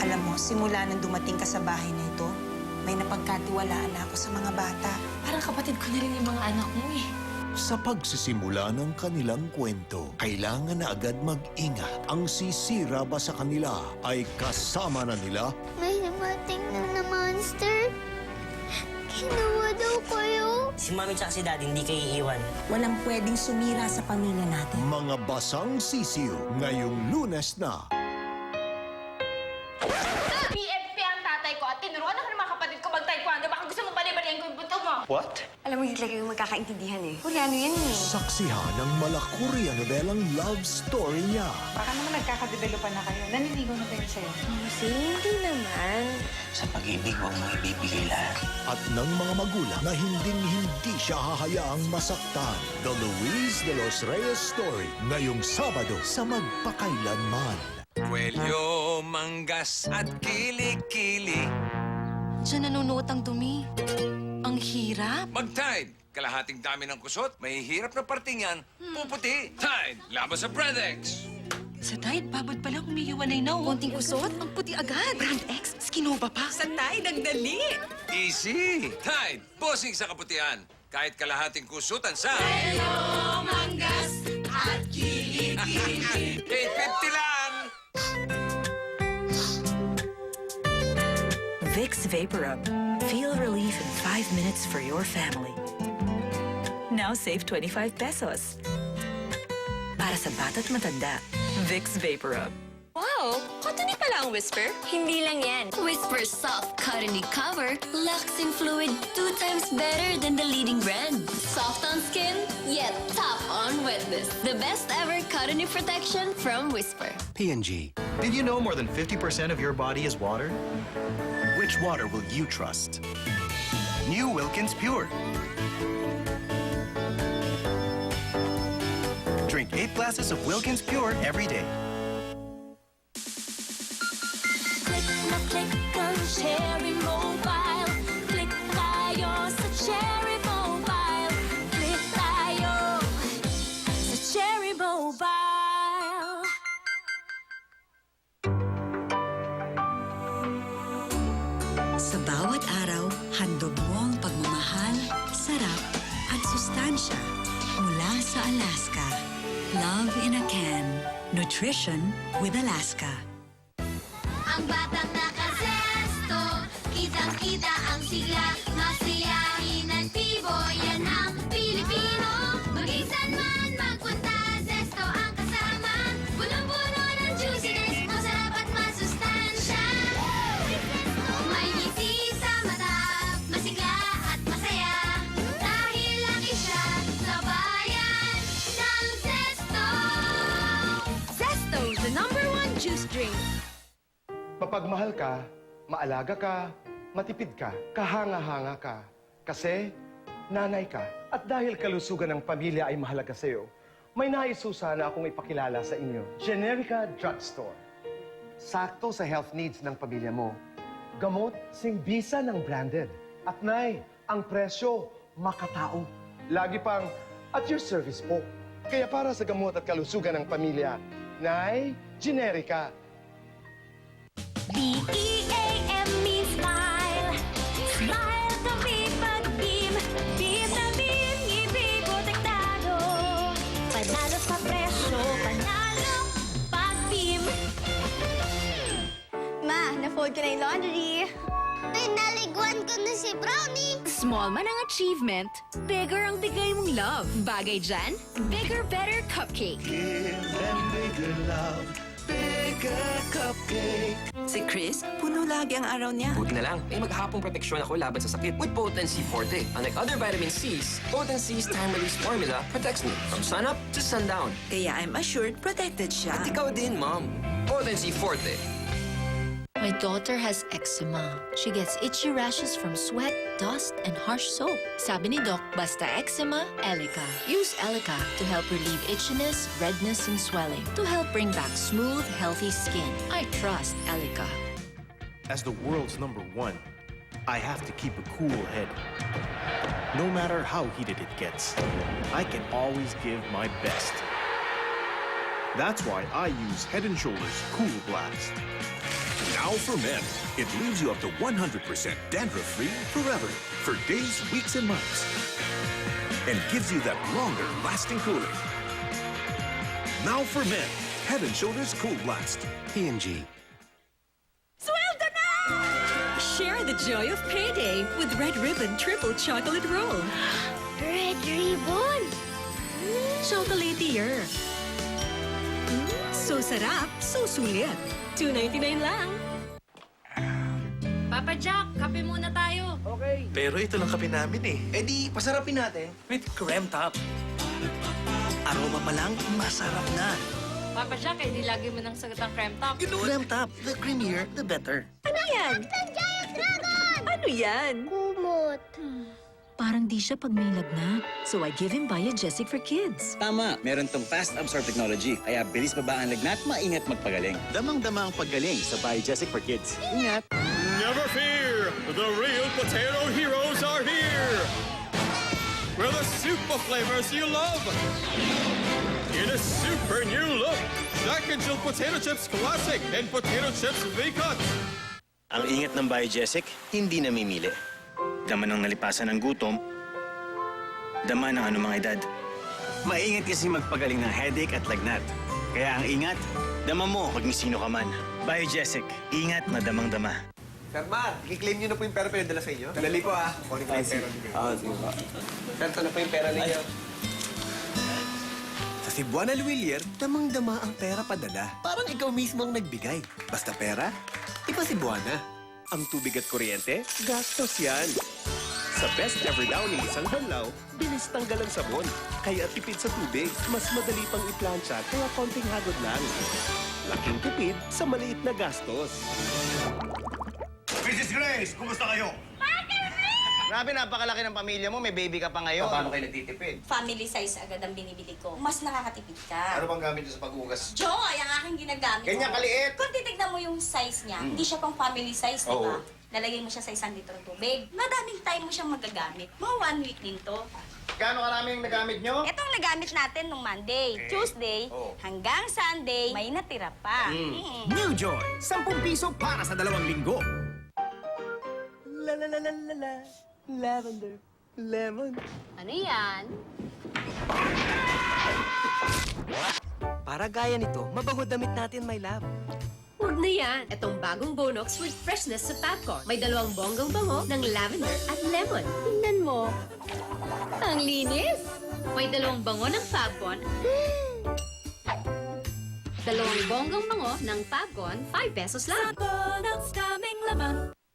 Alam mo, simula nang dumating ka sa bahay na ito, may napagkatiwalaan na ako sa mga bata. Parang kapatid ko na rin yung mga anak mo eh. Sa pagsisimula ng kanilang kwento, kailangan na agad mag-ingat. Ang sisira ba sa kanila ay kasama na nila? May dumating na monster. Ginawa daw kayo. Si Mami tsaka si Daddy hindi kayo iiwan. Walang pwedeng sumira sa pamilya natin. Mga basang sisiyo, ngayong Lunes na. PFP ang tatay ko at tinuruan ako ng mga kapatid ko mag-taekwondo. Baka gusto mo balibalian ko yung buto mo. What? Alam mo, hindi talaga yung magkakaintindihan eh. Koreano yan eh. Saksihan ng malakurya novelang love story niya. Baka naman nagkakadevelopan na kayo. Naniligaw na kayo sa'yo. Kasi hindi naman. Sa pag-ibig, huwag mo ibibigay lahat. At ng mga magulang na hindi siya hahayaang masaktan. The Luis de los Reyes Story, ngayong Sabado sa Magpakailanman. Kwelyo, manggas at kilikili. Diyan nanunuot ang dumi. Ang hirap. Mag-Tide! Kalahating dami ng kusot, may hirap na parting yan, puputi. Tide! Laban sa Breadex! Sa Tide, babad pa lang umiiwanay na. Konting usot, ang puti agad. Brand X, Skinova pa. Sa Tide, ang dali. Easy! Tide! Bossing sa kaputian. Kahit kalahating kusutan sa... Hello, manggas at kilikili. 850 lang! Vicks VapoRub. Feel relief in 5 minutes for your family. Now save 25 pesos. Para sa bata't matanda, Vicks VapoRub. Wow, cottony pala ang Whisper. Hindi lang yan. Whisper Soft Cottony Cover, Luxing Fluid 2 times better than the leading brand. Soft on skin, yet tough on wetness. The best ever cottony protection from Whisper. P&G. Did you know more than 50% of your body is water? Which water will you trust? New Wilkins Pure. Drink 8 glasses of Wilkins Pure every day. Click na click ang Cherry Mobile. Click tayo sa Cherry Mobile. Click tayo sa Cherry Mobile. Sa bawat araw, handog mo ang pagmamahal, sarap at sustansya mula sa Alaska. Love in a can. Nutrition with Alaska. Ang batang nakazesto, kitang-kita ang sigla. Masiyahin at tibo, yan ang Pilipino. Maging saan man magpunta, zesto ang kasama. Punong-puno ng juiciness, masarap at masustansya. May ngiti sa mata, masigla at masaya. Dahil laki siya sa bayan ng zesto. Zesto, the #1 juice drink. Mapagmahal ka, maalaga ka, matipid ka, kahanga-hanga ka. Kasi nanay ka. At dahil kalusugan ng pamilya ay mahalaga sa'yo, may naisusa na akong ipakilala sa inyo. Generica Drugstore. Sakto sa health needs ng pamilya mo. Gamot, singbisa ng branded. At nay, ang presyo, makatao. Lagi pang at your service po. Kaya para sa gamot at kalusugan ng pamilya, nay, Generica. B-E-A-M means smile. Smile kami pag-beam. Beam na beam, ibig protektado. Panalo sa presyo, panalo pag-beam. Ma, na-fold ko na yung laundry. Pinaliguan ko na si Brownie. Small man ang achievement, bigger ang bigay mong love. Bagay dyan, bigger, better cupcake. Si Chris, puno lagi ang araw niya. Buti na lang, may maghapong proteksyon ako laban sa sakit with Potency Forte. Unlike other vitamin C's, Potency's time-release formula protects me from sunup to sundown. Kaya I'm assured protected siya. At ikaw din, Mom. Potency Forte. My daughter has eczema. She gets itchy rashes from sweat, dust, and harsh soap. Sabi ni Doc, basta eczema, Elica. Use Elica to help relieve itchiness, redness, and swelling. To help bring back smooth, healthy skin. I trust Elica. As the world's #1, I have to keep a cool head. No matter how heated it gets, I can always give my best. That's why I use Head & Shoulders Cool Blast. Now for Men. It leaves you up to 100% dandruff-free forever for days, weeks, and months. And gives you that longer lasting cooling. Now for Men. Head and Shoulders Cool Blast. P&G. Share the joy of payday with Red Ribbon Triple Chocolate Roll. Red Ribbon! Chocolatier. So sarap, so sulit. $2.99 lang. Papa Jack, kape muna tayo. Pero ito lang kape namin eh. Eh di, pasarapin natin with creme top. Aroma pa lang, masarap na. Papa Jack, hindi lagi mo nang sagot ang creme top. Creme top, the creamier, the better. Ano yan? Ano yan? Kumot. Parang di siya pag may lagnat. So I give him Biogesic for Kids. Tama, meron tong fast absorb technology. Kaya bilis baba ang lagnat, maingat magpagaling. Damang-dama ang paggaling sa Biogesic for Kids. Ingat! Never fear! The real potato heroes are here! With a super flavors you love! In a super new look, Jack and Jill Potato Chips Classic and Potato Chips V-Cut! Ang ingat ng Biogesic, hindi namimili. Dama ng nalipasan ng gutom, dama ng anumang edad. Maingat kasi magpagaling ng headache at lagnat. Kaya ang ingat, dama mo pag sino ka man. Biogesic, ingat na damang-dama. Sir Mar, i-claim niyo na po yung pera pinadala sa inyo. Dali po Kunin ko yung pera ninyo. Sige po. Sir, ito na po yung pera ninyo. Sa Cebuana Luwilier, damang-dama ang pera padala. Parang ikaw mismo ang nagbigay. Basta pera, iba Cebuana. Ang tubig at kuryente, gastos yan. Sa Best Ever Downy isang hanlaw, bilis tanggal ang sabon. Kaya tipid sa tubig, mas madali pang iplansya kaya konting hagod lang. Laking tipid sa maliit na gastos. Mrs. Grace, kumusta kayo? Grabe, napakalaki ng pamilya mo. May baby ka pa ngayon. Paano kayo nagtitipid? Family size agad ang binibili ko. Mas nakakatipid ka. Ano bang gamit niyo sa pag-ugas? Joy, ang aking ginagamit. Ganyan kaliit. Kung titignan mo yung size niya, hindi siya pang family size, di ba? Oo. Lalagay mo siya sa 1 litrong tubig. Madaming time mo siyang magagamit. Mga 1 week din to. Gaano karaming nagamit nyo? Itong nagamit natin nung Monday, Tuesday, hanggang Sunday, may natira pa. New Joy, 10 piso para sa 2 linggo. La la la la la la. Lavender, lemon. Ano yan? Para gaya nito, mabango damit natin, my love. Huwag na yan. Itong bagong Bonox with freshness sa Fabcon. May 2 bonggang bango ng lavender at lemon. Tingnan mo. Ang linis. May 2 bango ng Fabcon. 2 bonggang bango ng Fabcon, 5 pesos lang.